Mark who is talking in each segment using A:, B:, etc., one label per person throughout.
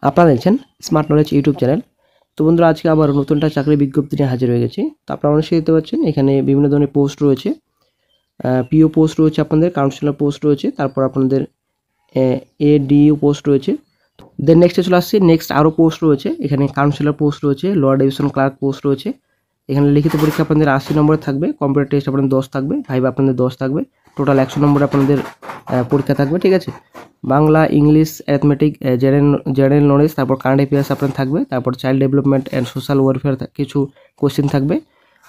A: আপনারা দেখছেন smart knowledge YouTube channel. তো বন্ধুরা, আজকে আবার নতুন একটা চাকরি বিজ্ঞপ্তি নিয়ে হাজির হয়ে গেছি। তো আপনারা অবশ্যই দেখতে পাচ্ছেন এখানে বিভিন্ন ধরনের পোস্ট রয়েছে। পিও পোস্ট রয়েছে, আপনাদের কাউন্সিলর পোস্ট রয়েছে, তারপর আপনাদের এডিইউ পোস্ট রয়েছে। দেন নেক্সটে চলে আসছি, নেক্সট আরও পোস্ট রয়েছে। এখানে কাউন্সিলর পোস্ট রয়েছে, লোয়ার ডিভিশন ক্লার্ক পোস্ট রয়েছে। এখানে লিখিত পরীক্ষা আপনাদের 80 নম্বরে থাকবে, কম্পিউটার টেস্ট আপনাদের 10 থাকবে, ভাইবা আপনাদের 10 থাকবে, টোটাল 100 নম্বরে আপনাদের পরীক্ষা থাকবে। ঠিক আছে, Bangla, English, arithmetic, general knowledge, তারপর কারেন্ট অ্যাফেয়ার্স আপনার থাকবে, তারপর child development and social welfare কিছু কোশ্চেন থাকবে।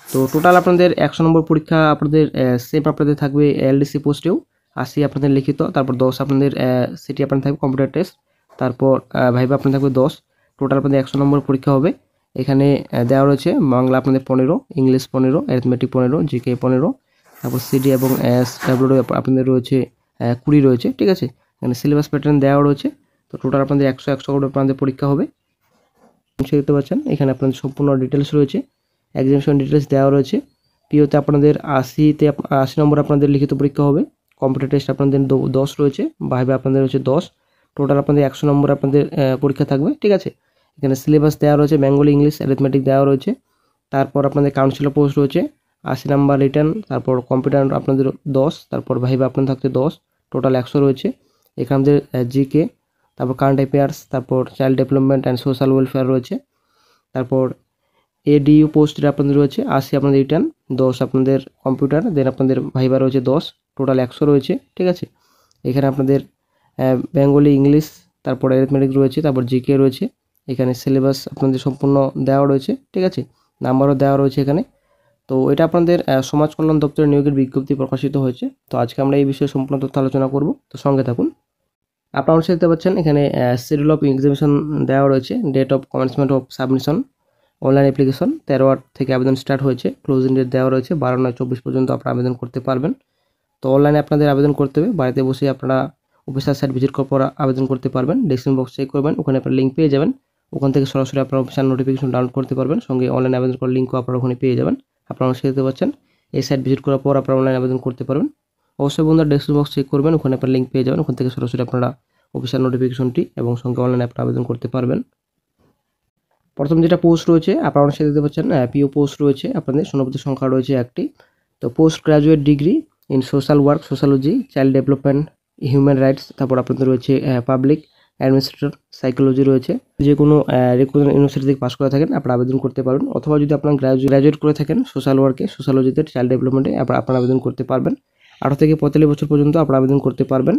A: তো টোটাল আপনাদের 100 নম্বর পরীক্ষা আপনাদের সেম আপনাদের থাকবে এলডিসি পোস্টেও 80 আপনাদের লিখিত, তারপর 10 আপনাদের সিটি আপনাদের থাকবে কম্পিউটার টেস্ট, তারপর ভাইবা আপনাদের থাকবে 10। টোটাল আপনাদের 100 নম্বর পরীক্ষা হবে। এখানে দেওয়া রয়েছে বাংলা আপনাদের 15, ইংলিশ 15, অ্যারিথমেটিক 15, জিকে 15, তারপর সিডি এবং এসডব্লিউ আপনাদের রয়েছে 20 রয়েছে। ঠিক আছে, এখানে সিলেবাস প্যাটার্ন দেওয়া রয়েছে। তো টোটাল আপনাদের 100 করে আপনাদের পরীক্ষা হবে। দেখতে পাচ্ছেন এখানে আপনাদের সম্পূর্ণ ডিটেলস রয়েছে, এক্সামিনেশন ডিটেলস দেওয়া রয়েছে। পিওতে আপনাদের 80 নম্বর আপনাদের লিখিত পরীক্ষা হবে, কম্পিউটার টেস্ট আপনাদের 10 রয়েছে, ভাইবা আপনাদের রয়েছে 10। টোটাল আপনাদের 100 নম্বর আপনাদের পরীক্ষা থাকবে। ঠিক আছে, এখানে সিলেবাস দেওয়া রয়েছে, বেঙ্গলি, ইংলিশ, অ্যারিথমেটিক দেওয়া রয়েছে। তারপর আপনাদের কাউন্সিলর পোস্ট রয়েছে 80 নাম্বার রিটার্ন, তারপর কম্পিউটার আপনাদের 10, তারপর ভাইবা আপনাদের থাকছে 10, টোটাল 100 রয়েছে। এখানে জিকে, তারপর কারেন্ট অ্যাফেয়ার্স, তারপর child development and social welfare রয়েছে। তারপর এডিইউ পোস্টের আপনাদের রয়েছে 80 আপনাদের রিটার্ন, 10 আপনাদের কম্পিউটার, দেন আপনাদের ভাইবা রয়েছে 10, টোটাল 100 রয়েছে। ঠিক আছে, এখানে আপনাদের বেঙ্গলি, ইংলিশ, তারপর অ্যারিথমেটিক রয়েছে, তারপর জিকে রয়েছে। এখানে সিলেবাস আপনাদের সম্পূর্ণ দেওয়া রয়েছে। ঠিক আছে, নাম্বারও দেওয়া রয়েছে এখানে। তো এটা আপনাদের সমাজ কল্যাণ দপ্তরের নিয়োগের বিজ্ঞপ্তি প্রকাশিত হয়েছে। তো আজকে আমরা এই বিষয়ে সম্পূর্ণ তথ্য আলোচনা করব, তো সঙ্গে থাকুন। আপনারা অবশ্যই দেখতে পাচ্ছেন এখানে শিডিউল অফ এক্সামিনেশন দেওয়া রয়েছে, date of commencement of submission, online application 13 থেকে আবেদন স্টার্ট হয়েছে, ক্লোজিং ডেট দেওয়া রয়েছে 12/9/24 পর্যন্ত আপনারা আবেদন করতে পারবেন। তো অনলাইনে আপনাদের আবেদন করতে হবে, বাড়িতে বসে আপনারা অফিসার সাইট ভিজিট করার পর আবেদন করতে পারবেন। ডেসক্রিপশন বক্স চেক করবেন, ওখানে আপনারা লিঙ্ক পেয়ে যাবেন, ওখান থেকে সরাসরি আপনারা অফিসিয়াল নোটিফিকেশন ডাউনলোড করতে পারবেন, সঙ্গে অনলাইন আবেদন করার লিঙ্কও আপনারা ওখানে পেয়ে যাবেন। আপনারা অবশ্যই দেখতে পাচ্ছেন এই সাইট ভিজিট করার পর আপনারা অনলাইন আবেদন করতে পারবেন। অবশ্যই বন্ধুরা ডেসক্রিপশন বক্স চেক করবেন, ওখানে আপনারা লিঙ্ক পেয়ে যাবেন, ওখান থেকে সরাসরি আপনারা অফিসিয়াল নোটিফিকেশনটি এবং সঙ্গে অনলাইনে আপনারা আবেদন করতে পারবেন। প্রথম যেটা পোস্ট রয়েছে আপনারা অবশ্যই দেখতে পাচ্ছেন পিও পোস্ট রয়েছে, আপনাদের শূন্যপদের সংখ্যা রয়েছে 1টি। তো post graduate degree in social work, sociology, child development, human rights, তারপর আপনাদের রয়েছে পাবলিক অ্যাডমিনিস্ট্রেটর, সাইকোলজি রয়েছে। যে কোনো রিকগনাইজড ইউনিভার্সিটি থেকে পাস করে থাকেন আপনারা আবেদন করতে পারবেন, অথবা যদি আপনারা গ্রাজুয়েট করে থাকেন সোশ্যাল ওয়ার্কে, সোশ্যালজিতে, চাইল্ড ডেভেলপমেন্টে আপনারা আবেদন করতে পারবেন। 18 থেকে 45 বছর পর্যন্ত আপনারা আবেদন করতে পারবেন।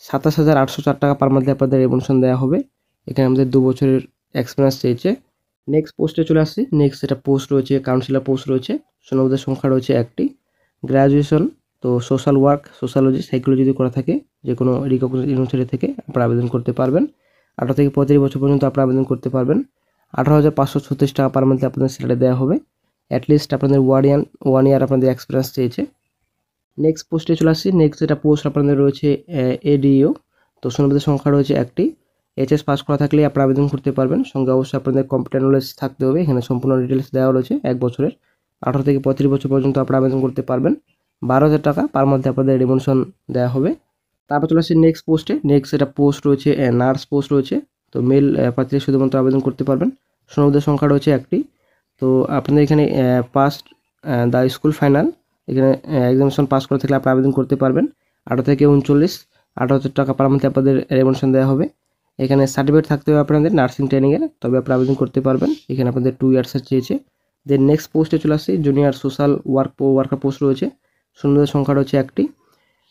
A: 27,804 টাকা পার মান্থে আপনাদের রেমুনেশন দেওয়া হবে। এখানে আমাদের 2 বছরের এক্সপিরিয়েন্স চেয়েছে। নেক্সট পোস্টে চলে আসছি। নেক্সট যেটা পোস্ট রয়েছে কাউন্সিলর পোস্ট রয়েছে, শূন্যপদের সংখ্যা রয়েছে 1টি। গ্র্যাজুয়েশন, তো সোশ্যাল ওয়ার্ক, সোশ্যালজি, সাইকোলজি যদি করা থাকে যে কোনো রিকগনাইজড ইউনিভার্সিটি থেকে আপনারা আবেদন করতে পারবেন। 18 থেকে 35 বছর পর্যন্ত আপনারা আবেদন করতে পারবেন। 18,536 টাকা পার মান্থে আপনাদের স্যালারি দেওয়া হবে। অ্যাটলিস্ট আপনাদের 1 ইয়ার আপনাদের এক্সপিরিয়েন্স চেয়েছে। নেক্সট পোস্টে চলে আসছি। নেক্সট যেটা পোস্ট আপনাদের রয়েছে এডিও, তো শূন্যপদের সংখ্যা রয়েছে 1টি। এইচএস পাস করা থাকলে আপনারা আবেদন করতে পারবেন, সঙ্গে অবশ্যই আপনাদের কম্পিউটার নলেজ থাকতে হবে। এখানে সম্পূর্ণ ডিটেলস দেওয়া রয়েছে 1 বছরের। 18 থেকে 35 বছর পর্যন্ত আপনারা আবেদন করতে পারবেন। 12,000 টাকা পার মান্থে আপনাদের রেমুনেশন দেওয়া হবে। তারপর চলে আসছে নেক্সট পোস্টে। নেক্সট যেটা পোস্ট রয়েছে নার্স পোস্ট রয়েছে, তো মেল প্রার্থীরা শুধুমাত্র আবেদন করতে পারবেন। শূন্যপদের সংখ্যা রয়েছে 1টি। তো আপনাদের এখানে পাস্ট দ্য স্কুল ফাইনাল, এখানে এক্সামিনেশন পাস করে থাকলে আপনারা আবেদন করতে পারবেন। 18 থেকে 39, 18,000 টাকা পার মান্থে আপনাদের রেমুনেশন দেওয়া হবে। এখানে সার্টিফিকেট থাকতে হবে আপনাদের নার্সিং ট্রেনিংয়ের, তবে আপনারা আবেদন করতে পারবেন। এখানে আপনাদের 2 ইয়ার্সের চেয়েছে। দেন নেক্সট পোস্টে চলে আসছি। জুনিয়র সোশ্যাল ওয়ার্কার পোস্ট রয়েছে, শূন্যপদের সংখ্যা রয়েছে 1টি।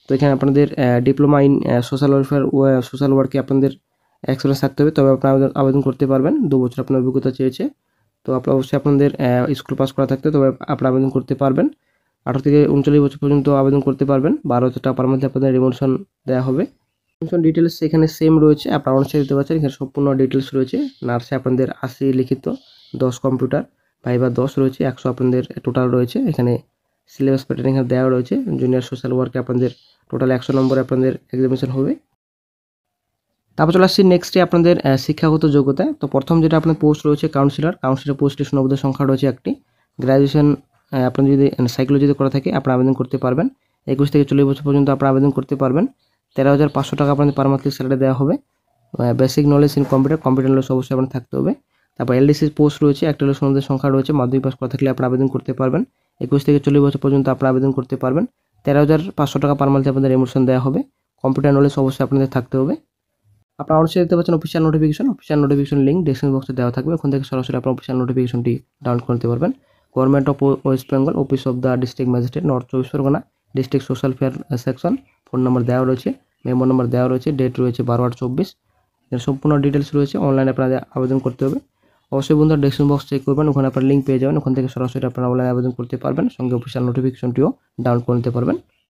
A: তো এখানে আপনাদের diploma in social welfare, social ওয়ার্কে আপনাদের এক্সপিরিয়েন্স থাকতে হবে, তবে আপনারা আবেদন করতে পারবেন। 2 বছর আপনার অভিজ্ঞতা চেয়েছে। তো আপনারা অবশ্যই আপনাদের স্কুল পাস করা থাকতে তবে আপনারা আবেদন করতে পারবেন। 18 থেকে 39 বছর পর্যন্ত আবেদন করতে পারবেন। 12,000 টাকা পার মান্থে আপনাদের রেমুনেশন দেওয়া হবে। ডিটেলস এখানে সেম রয়েছে, আপনারা অবশ্যই দিতে পারছেন। এখানে সম্পূর্ণ ডিটেলস রয়েছে। নার্সে আপনাদের 80 লিখিত, 10 কম্পিউটার, ভাইবা 10 রয়েছে, 100 আপনাদের টোটাল রয়েছে। এখানে সিলেবাস প্যাটার্ন এখানে দেওয়া রয়েছে। জুনিয়র সোশ্যাল ওয়ার্কে আপনাদের টোটাল 100 নম্বরে আপনাদের এক্সামিনেশন হবে। তারপর চলে আসছি নেক্সটে আপনাদের শিক্ষাগত যোগ্যতা। তো প্রথম যেটা আপনার পোস্ট রয়েছে কাউন্সিলর পোস্টে শূন্যপদের সংখ্যা রয়েছে 1টি। গ্র্যাজুয়েশন আপনার যদি সাইকোলজিতে করা থাকে আপনারা আবেদন করতে পারবেন। 21 থেকে 40 বছর পর্যন্ত আপনারা আবেদন করতে পারবেন। 13,500 টাকা আপনাদের পার মান্থলি স্যালারি দেওয়া হবে। Basic knowledge in computer knowledge অবশ্যই আপনার থাকতে হবে। তারপর এলডিসি পোস্ট রয়েছে, একটা হলো শূন্যদের সংখ্যা রয়েছে, মাধ্যমিক পাস করা থাকলে আপনি আবেদন করতে পারবেন। 21 থেকে 40 বছর পর্যন্ত আপনারা আবেদন করতে পারবেন। 13,500 টাকা পার মান্থে আপনাদের রেমুনেশন দেওয়া হবে। কম্পিউটার নলেজ অবশ্যই আপনাদের থাকতে হবে। আপনারা অবশ্যই দেখতে পাচ্ছেন অফিসিয়াল নোটিফিকেশন লিঙ্ক ডেসক্রিপশন বক্সে দেওয়া থাকবে, ওখান থেকে সরাসরি আপনার অফিসিয়াল নোটিফিকেশনটি ডাউনলোড করতে পারবেন। Government of West Bengal, office of the district magistrate, north 24 Pargana, district social fair section. Phone number দেওয়া রয়েছে, মেমো নাম্বার দেওয়া রয়েছে, ডেট রয়েছে 12/8/24। এর সম্পূর্ণ ডিটেলস রয়েছে, অনলাইনে আপনাদের আবেদন করতে হবে। অবশ্যই বন্ধুরা ডেসক্রিপশন বক্স চেক করবেন, ওখানে আপনার লিঙ্ক পেয়ে যাবেন, ওখান থেকে সরাসরি আপনারা অনলাইনে আবেদন করতে পারবেন, সঙ্গে অফিসিয়াল নোটিফিকেশনটিও ডাউনলোড করে নিতে পারবেন।